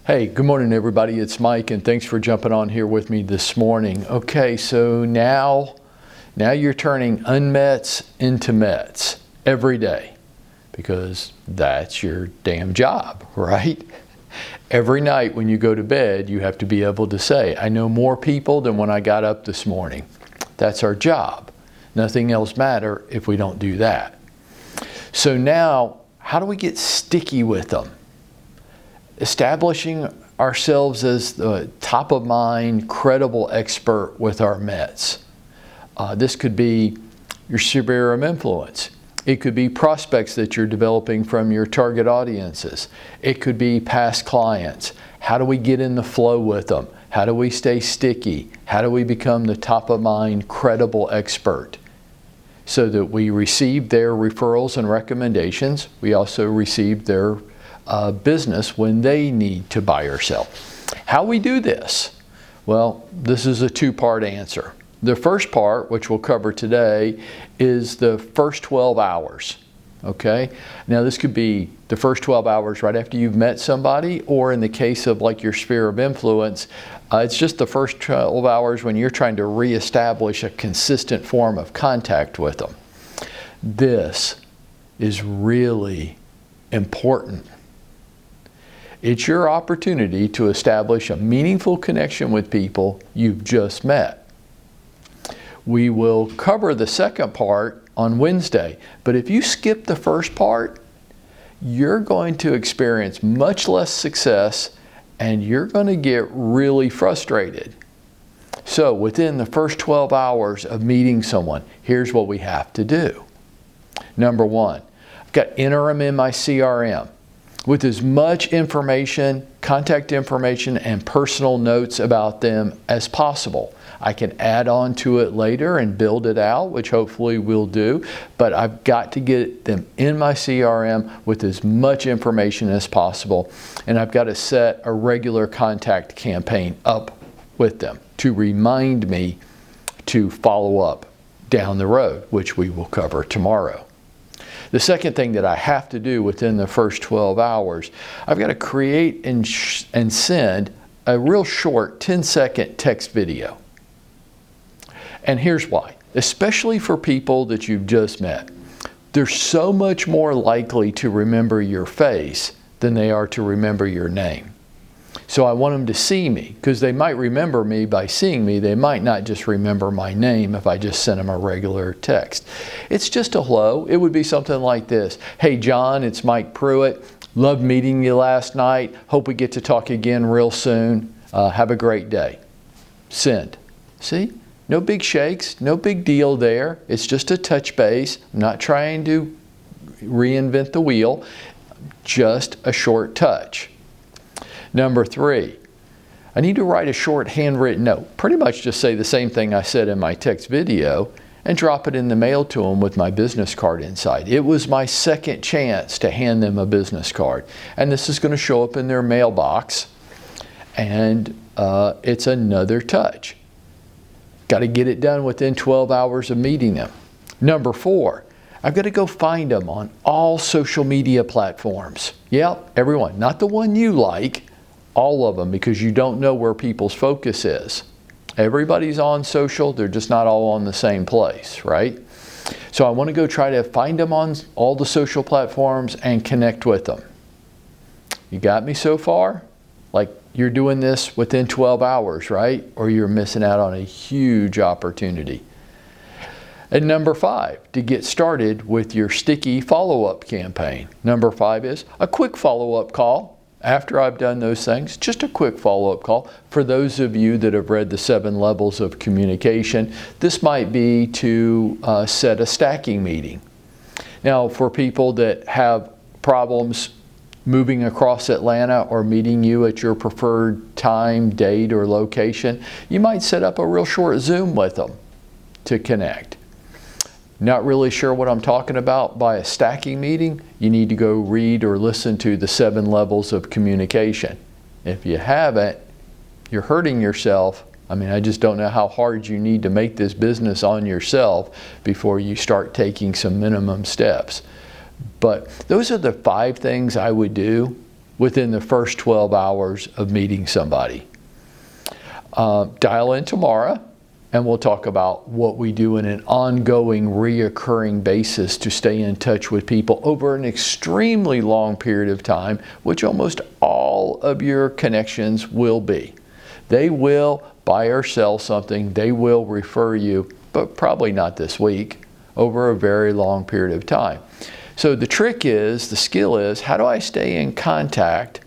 Hey, good morning everybody. It's Mike and thanks for jumping on here with me this morning. Okay, so now you're turning unmets into mets every day because that's your damn job, right? Every night when you go to bed, you have to be able to say, I know more people than when I got up this morning. That's our job. Nothing else matters if we don't do that. So now, how do we get sticky with them? Establishing ourselves as the top of mind, credible expert with our Mets. This could be your sphere of influence. It could be prospects that you're developing from your target audiences. It could be past clients. How do we get in the flow with them? How do we stay sticky? How do we become the top of mind, credible expert? So that we receive their referrals and recommendations. We also receive their business when they need to buy or sell. How we do this? Well, this is a two-part answer. The first part, which we'll cover today, is the first 12 hours. Okay? Now this could be the first 12 hours right after you've met somebody, or in the case of like your sphere of influence, it's just the first 12 hours when you're trying to reestablish a consistent form of contact with them. This is really important. It's your opportunity to establish a meaningful connection with people you've just met. We will cover the second part on Wednesday, but if you skip the first part, you're going to experience much less success and you're going to get really frustrated. So within the first 12 hours of meeting someone, here's what we have to do. Number one, I've got to enter them in my CRM with as much information, contact information, and personal notes about them as possible. I can add on to it later and build it out, which hopefully we'll do, but I've got to get them in my CRM with as much information as possible, and I've got to set a regular contact campaign up with them to remind me to follow up down the road, which we will cover tomorrow. The second thing that I have to do within the first 12 hours, I've got to create and send a real short 10-second text video. And here's why. Especially for people that you've just met. They're so much more likely to remember your face than they are to remember your name. So I want them to see me, because they might remember me by seeing me. They might not just remember my name if I just send them a regular text. It's just a hello. It would be something like this. Hey John, it's Mike Pruitt. Loved meeting you last night. Hope we get to talk again real soon. Have a great day. Send. See? No big shakes, no big deal there. It's just a touch base. I'm not trying to reinvent the wheel. Just a short touch. Number three, I need to write a short handwritten note. Pretty much just say the same thing I said in my text video and drop it in the mail to them with my business card inside. It was my second chance to hand them a business card. And this is going to show up in their mailbox. And it's another touch. Got to get it done within 12 hours of meeting them. Number four, I've got to go find them on all social media platforms. Yep, everyone, not the one you like, all of them, because you don't know where people's focus is. Everybody's on social, they're just not all on the same place, right? So I want to go try to find them on all the social platforms and connect with them. You got me so far? Like, you're doing this within 12 hours, right? Or you're missing out on a huge opportunity. And number five, to get started with your sticky follow-up campaign. Number five is a quick follow-up call. After I've done those things, just a quick follow-up call. For those of you that have read the 7 levels of communication, this might be to set a stacking meeting. Now, for people that have problems moving across Atlanta or meeting you at your preferred time, date, or location, you might set up a real short Zoom with them to connect. Not really sure what I'm talking about by a stacking meeting? You need to go read or listen to the 7 levels of communication. If you haven't, you're hurting yourself. I mean, I just don't know how hard you need to make this business on yourself before you start taking some minimum steps. But those are the 5 things I would do within the first 12 hours of meeting somebody. Dial in tomorrow, and we'll talk about what we do in an ongoing, reoccurring basis to stay in touch with people over an extremely long period of time, which almost all of your connections will be. They will buy or sell something, they will refer you, but probably not this week, over a very long period of time. So the trick is, the skill is, how do I stay in contact?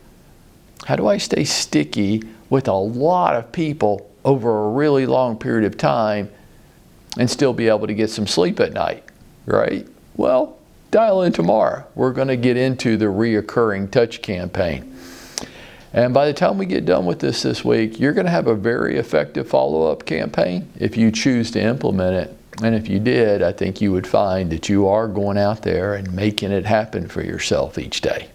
How do I stay sticky with a lot of people over a really long period of time and still be able to get some sleep at night, right? Well, dial in tomorrow. We're going to get into the reoccurring touch campaign. And by the time we get done with this week, you're going to have a very effective follow-up campaign if you choose to implement it. And if you did, I think you would find that you are going out there and making it happen for yourself each day.